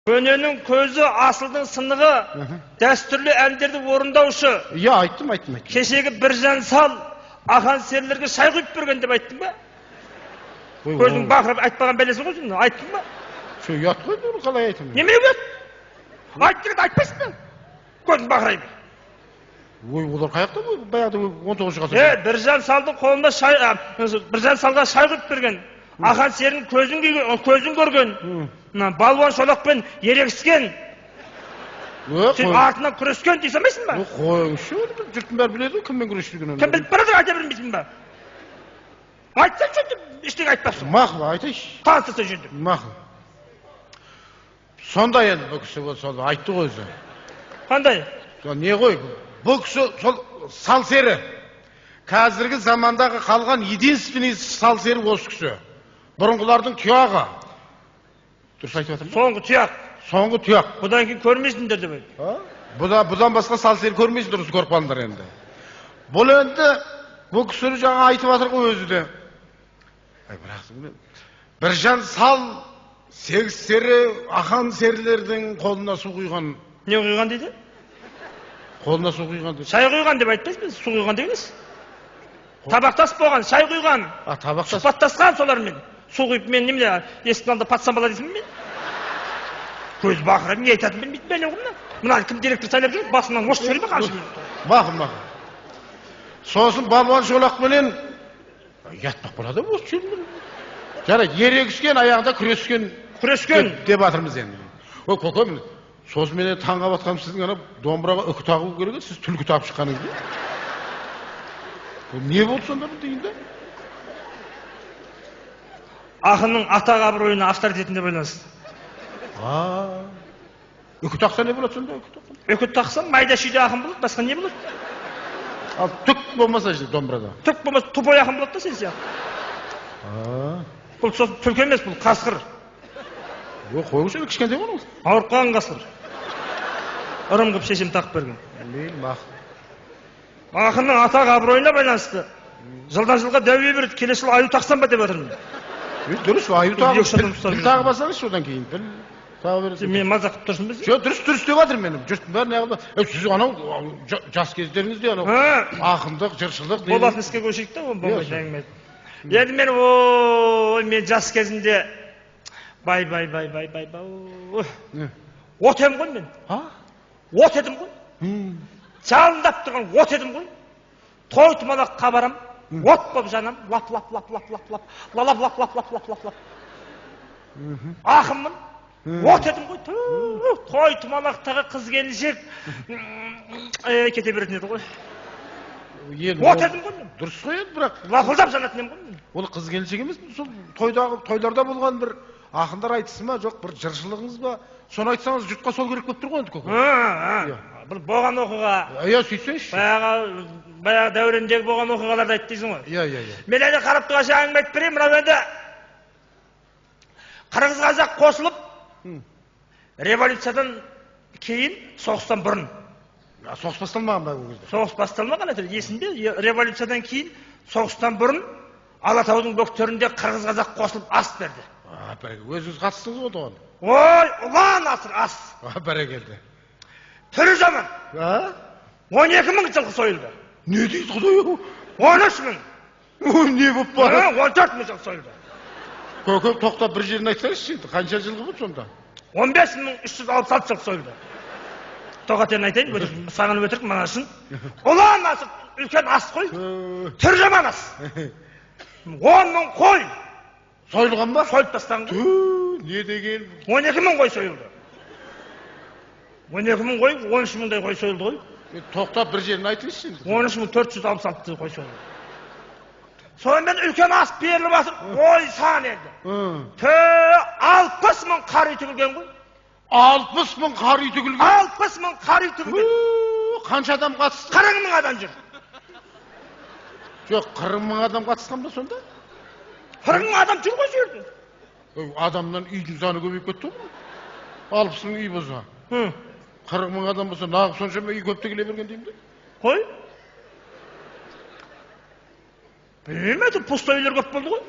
Көненің көзі, асылдың сынығы, дәстүрлі әндерді орындаушы. Иә, айттым. Кешегі Біржан Сал ақан серілерге шай құйып берген деп айттың ба? Көзің бақырып айтпаған бәлесің ғой сен, айттың ба? Шо ұят қой, бұл қалай айтам? Неме ұят? Айттың айтпайсың ба? Көзің бақырайып. Ой, олар қаяқта бұл баяғыда 19 ғасыр. Біржан Салдың қолында Біржан Салға шай құйып берген. Ақан серінің көзін көрген. Балуан шолақпен ерегіскен. Сен артынан күрескен дей салмайсың ба? Қойыңшы, жұрттың бәрі біледі, кіммен күрескен? Кім біліп барады, айта бермейсің ба? Айтсаң жөнді, ештеңе айтпапсың. Мақыл, айтайшы. Таныстырса жөнді. Мақыл. Сондай енді бұл кісі сол айтты ғой өзі. Қандай? Не ғой? Бұл кісі сол сал сері. Қазіргі замандағы қалған единственный сал сері осы кісі. Бұрынғылардың тұяғы. Дұрыс айтып жатыр ма? Соңғы тұяқ. Соңғы тұяқ. Бұдан кейін көрмейсіңдер деп еді. Бұдан басқа сал сері көрмейсің, дұрыс көріп қалыңдар енді. Бұл енді бұл кісі жаңа айтып жатыр ғой өзі де. Біржан Сал сегіз сері ақан серілердің қолына су құйған. Не құйған дейді? Қолына су құйған дейді. Шай құйған деп айтпайсыз, су құйған дегеніз. Табақтас болған, шай құйған. Табақтас. Сұхбаттасқан солармен. Су құйып мен немене есіктің алдында патсам бала дейсің мен? Көз бақырып не айтатынын білмейді бәлем ғой. Мына кім директор сайлап жүр, басымнан ошып жүре ме қанша минут? Мақыл. Сосын балуан шолақпенен ятпақ болады осы жермен. Жарайды, ерегіскен, аяғында күрескен деп жатырмыз енді. Ой, көкем, сосын менен таңға батқаным сіздің ана домбыраға үкі тағу керек, сіз түлкі тағып шыққаныңыз ба? Не болды сонда бұл дейінде? Ақынның атақ абыройына авторитетіне байланысты. Үкі тақса не болады сонда? Үкі тақсаң майда шүйде ақын болады, басқа не болады? Ал түк болмаса işte домбырада. Түк болмаса тупой ақын болады да сен сияқты. Бұл түлкі емес, бұл қасқыр. Қойғыш енді кішкентай ғой. Ауырып қалған қасқыр. Ырым қып шешем тақып берген. Ақынның атақ абыройына байланысты. Жылдан жылға дәуе береді, келесі жыл аю тақсам ба деп отырмын. Дұрыс, аю тағы басаңыз содан кейін. Мен мазақ қып тұрсын біз? Жоқ, дұрыс деп жатыр менің. Жұрттың бәрін ағылда. Сіз анау жас кездеріңізде анау ақындық, жыршылық деймін. Болатын іске көшейік та, оны болмайды әңгіме. Енді мен жас кезінде бай. От едім ғой мен. От едім ғой. Жалындап тұрған от едім ғой. Той тұмалаққа барам. От болып жанам. Лап. Ақынмын. От едім ғой. Той тұмалақтағы қыз келіншек кете беретін еді ғой. От едім ғой мен. Дұрыс қой еді, бірақ лапылдап жанатын едім ғой мен. Ол қыз келіншек емес, сол тойларда болған бір ақындар айтысы ма, жоқ бір жыршылығыңыз ба, соны айтсаңыз жұртқа сол керек болып тұр ғой енді көке. Бұл болған оқиға. Сөйтсеңші. Баяғы дәурендегі болған оқиғаларды айт дейсің ғой. Иә. Мен әлі қарап тұрғанша әңгіме айтып берейін, мынау енді қырғыз қазақ қосылып революциядан кейін, соғыстан бұрын. Соғыс басталмаған ба ол кезде? Соғыс басталмаған еді, есінде революциядан кейін, соғыстан бұрын Алатаудың бөктерінде қырғыз қазақ қосылып ас берді. Өзіңіз қатыстыңыз ғой оған? Ой, ұлан асыр ас. Бәрекелді. Түрі жаман. 12.000 жылқы сойылды. Не дейді құдай? 13.000. Ой, не болып бары? 14.000 жылқы сойылды. Көкем, тоқтап бір жерін айтсаңызшы, қанша жылқы болды сонда? 15.366 жылқы сойылды. Тоқатерін айтайын, саған өтірік манашын. Ұлан асыр, үлкен ас қой. Түрі жаман ас. 10.000 қой. Сойылған ба? Сойылып тастаған. Не деген? 12.000 қой сойылды. 12.000 қой, 13.000 қой сойылды ғой. Тоқтап бір жерін айтыңызшы. 13.466 қой сойылды. Сонымен үлкен ас беріліп атыр, ой сан еді. 60.000 қар үй тігілген ғой. 60.000 қар үй тігілген? 60.000 қар үй тігілген. Қанша адам қатысты? 40.000 адам жүр. Жоқ, 40.000 адам қатысқан ба сонда? 40.000 адам жүр ғой жерде. Адамнан үйдің саны көбейіп кетті ғой. 60.000 үй болса. 40.000 адам болса, нағып соншама үй көпті келе берген деймді? Қой? Білмейді, пустой үйлер көп болды ғой.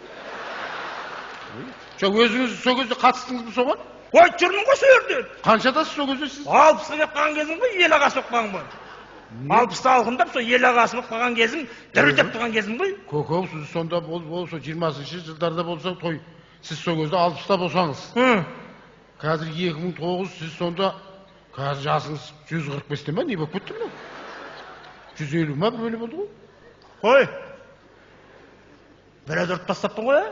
Жоқ, өзіңіз сол кезде қатыстыңыз ба соған? Ой, жүрмін ғой сол жерде. Қаншадасыз сол кезде сіз? 60-қа келіп қалған кезім ғой, ел ағасы болып қалған ғой. 60-та алқындап, сол ел ағасы болып қалған кезім, дірілдеп тұрған кезім ғой. Көкем, сіз сонда болса 20-шы жылдарда болса той, сіз сол кезде 60-та болсаңыз. Қазір 2009, сіз сонда қазір жасыңыз 145-те ма, не болып кетті ме? 150 ма, бөлі болды ғой? Қой, бір ұрып тастаппын ғой,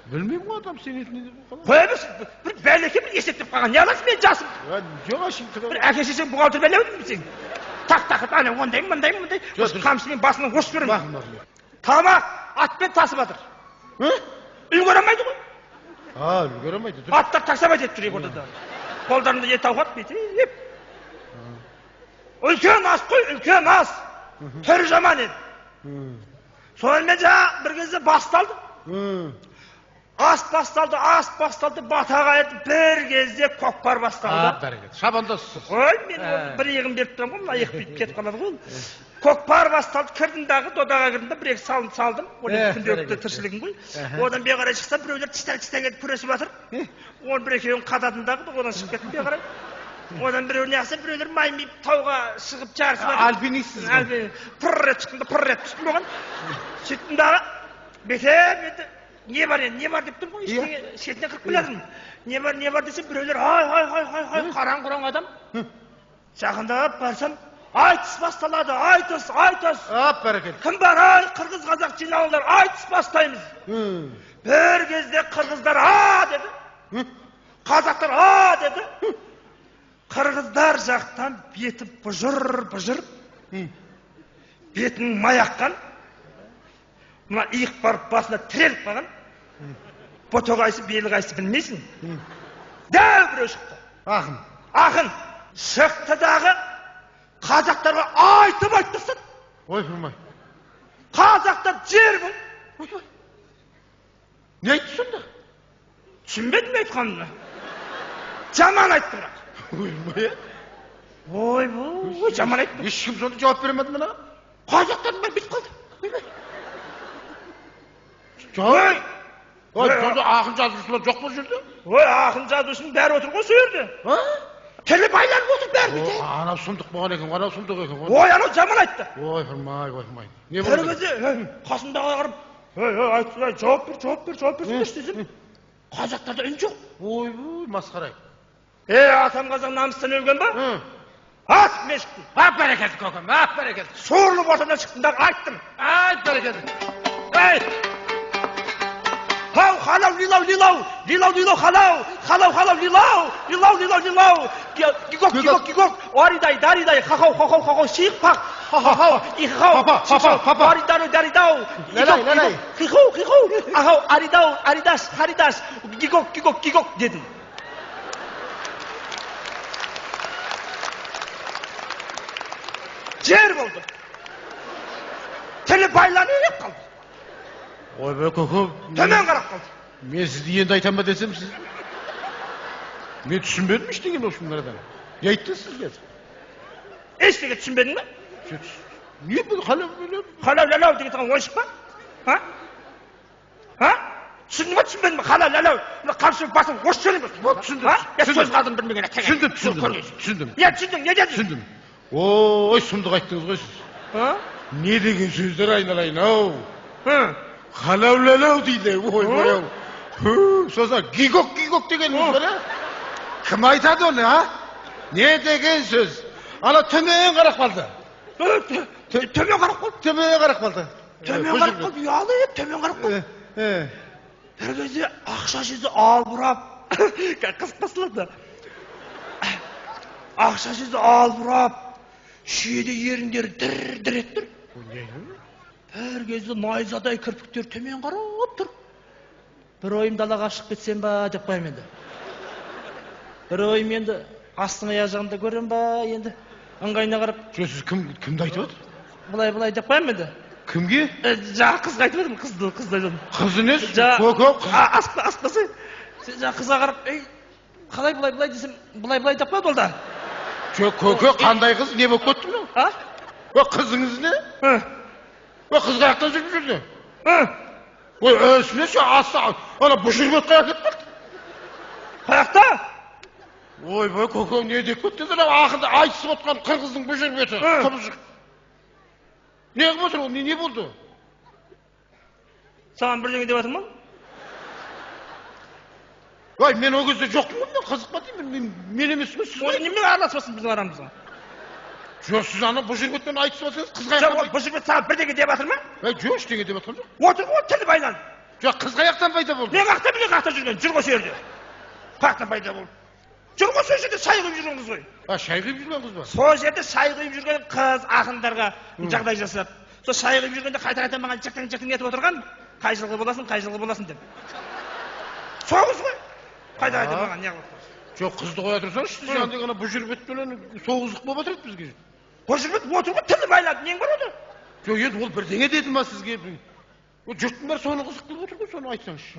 Білмеймін ғой адам сен етіне деп қалай. Қой, бір бәлеке бір есептеп қалған. Не аласың мен жасым? Жоқ, ашын тұра. Бір әке шешең бухгалтер бәлеудің бі сен? Так, ана ондай. Осы қамшымен басынан осып көрім. Тамақ атпен тасып жатыр. Үлгере алмайды ғой. Үлгере алмайды. Аттар таксовать етіп жүр ортада. Қолдарында ет ауқат бүйтіп. Үлкен ас қой, үлкен ас. Түрі жаман еді. Сонымен жаңа бір кезде басталды. Ас басталды, батаға еді, бір кезде көкпар басталды. Бәрекет, шабандасыз. Ой, мен бір иығын беріп тұрам ғой, мына иық бүйтіп кетіп қалады ғой. Көкпар басталды, кірдім дағы, додаға кірдім де, бір-екі салдым. Күнделікті тіршілігім ғой. Одан бері қарай шықсам, біреулер тістен кетіп күресіп жатыр. Оны бір-екеуін қададым дағы, одан шығып кеттім бері қарай. Одан біреуіне ақса, біреулер маймиіп тауға шығып жарысып жатыр. Альпинистсіз ғой. Пырр рет шықтым да, пырр рет түстім оған. Сөйттім дағы, бетер не бар деп тұрмын ғой, ештеңе шетіне кіріп келедім. Не бар десе, біреулер, ай, қараң-құран адам. Жақындап барсам, айтыс басталады, айтыс. Бәрекет. Кім бар, қырғыз қазақ жиналыңдар, айтыс бастаймыз. Бір кезде қырғыздар деді, қазақтар деді. Қырғыздар жақтан беті бұжыр, бетінің маяққан, мына иық барып басына тіреліп қалған, бота қайсы, белі қайсы білмейсің. Дәу біреу шықты. Ақын шықты дағы қазақтарға айтып тастады. Ой, тұрмай. Қазақтар жер бұл. Не айтты сонда? Түсінбедім айтқанымды. Жаман айтты бірақ. Ой, жаман айтты. Ешкім сонда жауап беремеді мына? Қазақтардың бәрі бітіп қалды. Ой, сонда ақын жазушылар жоқ бұл жерде? Ой, ақын жазушының бәрі отыр ғой сол жерде. Тілі байланып отыр бәрі бітіп. Анау сұмдық болған екен, анау сұмдық екен. Ой, анау жаман айтты. Ой, құрмай. Не болды? Бір кезде қасымдағы қарап, жауап бер десем, қазақтарда үн жоқ. Ой, масқара. Атам қазақ намыстан өлген ба? Мен шықтым. Бәрекет көкем, бәрекет. Сорлы ортамдан шықтым да айттым. Бәрекет. Халау, лилау, халау, лилау. Гигок, аридай, хахау, шиықпақ, ихау, аридау, хихау, ахау, аридаш, гигок, дедім. Жер болды. Тілі байланып қалды. Ой, көкем. Төмен қарап қалды. Мен сізді енді айтам ба десем сіз? Мен түсінбедім ештеңені осындардан. Не айттыңыз сізге? Ештеңе түсінбедің ба? Не бұл халау? Халау деген тұрған ойшық па? Түсіндің ба, түсінбедің ба? Халау. Қамшы басың осы сөйлем ба? Түсіндім. Сөз қалдым білмеген. Түсіндім. Не түсіндің, не дедің? Түсіндім. Ой, сұмдық айттыңыз ғой сіз. Не деген сөздер айналайын-ау? Халау дейді, ой. Соса гигок дегеніңіз бар, кім айтады оны, Не деген сөз? Ана төмен қарап қалды. Төмен қарап қалды, ұялы еп, төмен қарап қалды. Бір кезде ақша жүзі албырап, қызық басылады. Ақша жүзі албырап, шүйеде еріндері дір еттір. Бір кезде найзадай кірпіктер төмен қарап тұр. Бір ойым далаға шығып кетсем ба, деп қойым енді. Бір ойым енді астың аяқ жағында көрем ба, енді ыңғайына қарап. Сіз кімді айтып отыр? Былай деп қойым енді. Кімге? Жаңа қызға айтып едім, қызды айтып. Қызды не? Аспасы. Жаңа қызға қарап, қалай былай десем, былай деп қойды ол да. Көке, қандай қыз, не болып кетті мынау? Қызыңыз не? Қыз қаяқтан жүріп жүрді? Өсіне ше, ана бұшыр бөтқа әкетіп қалды. Қаяқта? Ойбай, көкең не деп кетті деді, ақырда айтысып отқан қырғыздың бұл жер беті. Қыбыжық. Не қылып отыр ол, не болды? Саған бірдеңе деп жатырмын? Ой, мен ол кезде жоқпын ғой, мен қызықпа деймін, мен емес пе, сіз ғой? Немен араласып біздің арамызға? Жоқ, сіз ана бұл жер бетпен айтысып отсаңыз, қызға Жоқ, бұл жер бет саған бірдеңе деп жатыр ма? Жоқ, ештеңе деп жатқан жоқ. Отыр ғой, тілі байланып. Жоқ, қыз қаяқтан пайда болды? Мен қаяқта жүрген, жүр ғой сол жерде. Қаяқтан пайда болды. Жүр ғой сол жерде шай құйып жүрген қыз ғой. Шай құйып жүрген қыз ба? Сол жерде шай құйып жүрген қыз ақындарға жағдай жасап. Сол шай құйып жүргенде қайта маған жықтың етіп отырған, қай жылғы боласың деп. Сол қыз ғой. Қайта маған не қылып. Жоқ, қызды қоя тұрсаңыз, сіз жаңағыдай ғана бұл жер бетпен соғыздық болып отырады бізге. Бұл жер бет отыр ғой, тілі байланып, нең бар ода? Жоқ, енді ол бірдеңе деді ма сізге? Жұрттың бәрі соны қызық қылып отыр ғой, соны айтсаңызшы.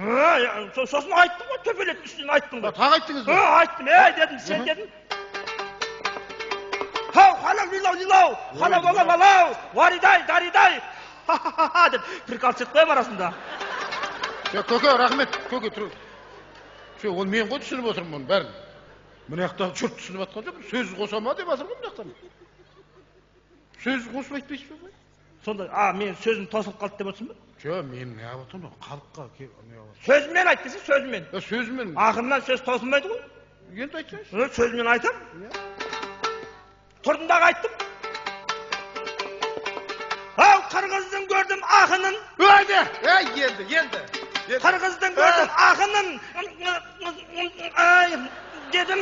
Сосын айттым ғой, төпелеттің үстінен айттым ғой. Тағы айттыңыз ба? Айттым, дедім, сен дедім. Хау, халау, лилау, варидай, даридай. Ха-ха-ха деп прикол түсіп қоям арасында. Көке, рахмет, көке, тұр. Ол мен ғой түсініп отырмын оның бәрін. Мына жақта жұрт түсініп жатқан жоқ, сөз қоса ма деп жатыр ғой мына жақтан. Сөз қосып айтпайсыз ба? Сонда, мен сөзім тосылып қалды деп отырсың ба? Жоқ, мен не қылып отырмын, халыққа сөзімен айт десе, сөзімен. Сөзімен. Ақырынан сөз тосылмайды ғой. Енді айтсаңыз. Сөзімен айтам. Тұрдым дағы айттым. Ау, қырғыздың көрдім ақынын. Енді. Қырғыздың көрдім ақынын. Дедім.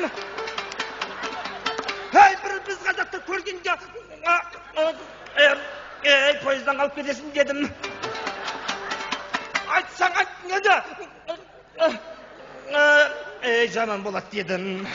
Біз қазақты көргенде поездан қалып кетесің дедім. Айтсаң айттың еді. Жаман болады дедім.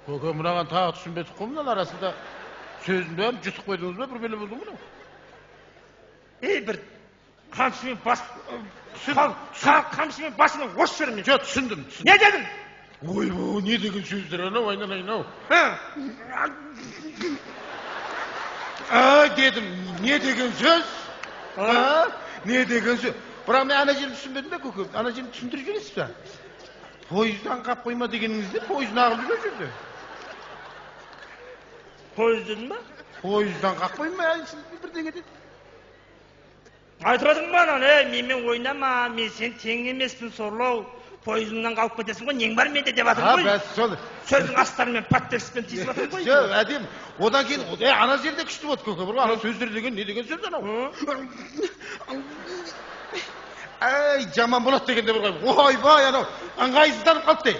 Көке, мынаған тағы түсінбедік қой, мынаның арасында сөзін бәрін жұтып қойдыңыз ба, бір беле болды мынау? Бір қамшымен басымен ос жүрмін. Жоқ, түсіндім. Не дедің? Ойбай, не деген сөздер анау, айналайын-ау. Дедім, не деген сөз? Не деген сөз? Бірақ мен ана жерін түсінбедім бе, көке? Ана жерін түсіндіріп жібересіз ба? Пойыздан қап қойма дегеніңізде, пойыз ағып жүрген жерде. Пойыз дедің ба? Пойыздан қап қойма, бірдеңе деді. Айтып отырмын ба ананы, менімен ойнама, мен сен тең емеспін сорлау. Пойызыңнан қалып кетесің ғой, нең бар менде деп жатырмын ғой. Сөздің астарымен паттекспен тиісіп жатырмын ғой. Жоқ, әдем. Одан кейін, ана жерде күшті болды көке, бір ана сөздер деген не деген сөз анау? Жаман болады дегенде бір қой. Ойбай, анау, ыңғайсызданып қалды де.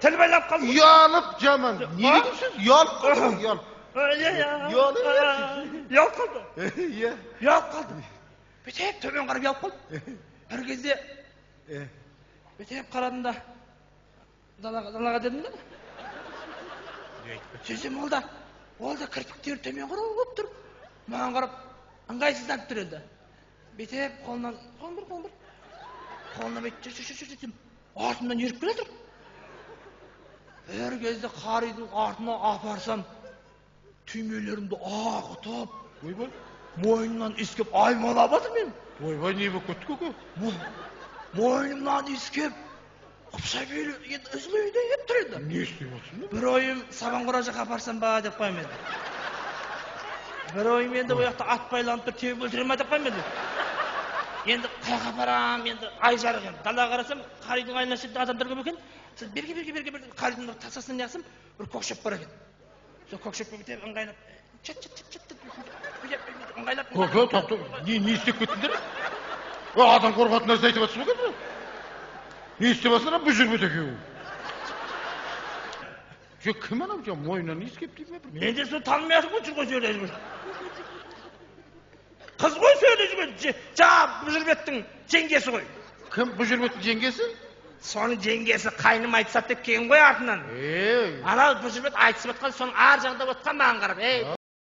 Тіл байлап қалды. Ұялып, жаман. Не деген сөз? Ұялып қалды, ұялып. Ұялып қалды. Ұялып қалды. Бетеп төмен қарап ұялып қалды. Бір кезде бетеп қарадым да далаға дедім да. Сөзім ол да кірпіктері төмен қарап тұр. Маған қарап ыңғайсызданып тұр еді. Бетеп қолынан бетеп артымнан еріп келе тұр. Бір кезде қаридың артына апарсам түймелерімді ағытып, мойнымнан иіскеп аймалап жатыр мен. Ойбай, не болып кетті көке? Мойнымнан иіскеп, құпсабелі үзілейді еп тұр еді. Не істеп отырсың? Бір ойым Сабанқора жаққа апарсам ба деп қойым еді. Бір ойым енді ол жақта ат байланып тұр, теуіп өлтіре ма деп қойым еді. Енді қаяққа апарам, енді ай жарық енді. Далаға қарасам, қаридың айналасы жерде адамдар көп екен. Сіз берге қаридың тасасынан яқсам, бір көкшеп бар екен. Сол көкшепке бітеп ыңғайлап, ыңғайлап. Көке, тапты, не істеп кеттіңдер? Адам қорқатын нәрсе айтып жатсыз ба кеттіңдер? Не істеп жатсыңдар, бұл жүрбет екеуі. Жоқ, кім анау, мойнынан иіскеп деймін бе? Мен де сол танымай жатыр ғой, жүрген сөйлеп жүрген. Қыз ғой сөйлеп жүрген, жаңа бұл жүрбеттің жеңгесі ғой. Кім бұл жүрбеттің жеңгесі? Соның жеңгесі қайным айтысады деп келген ғой артынан. Анау бұл жүрбет айтысып жатқан, соның ар жағында отқан маған қарап.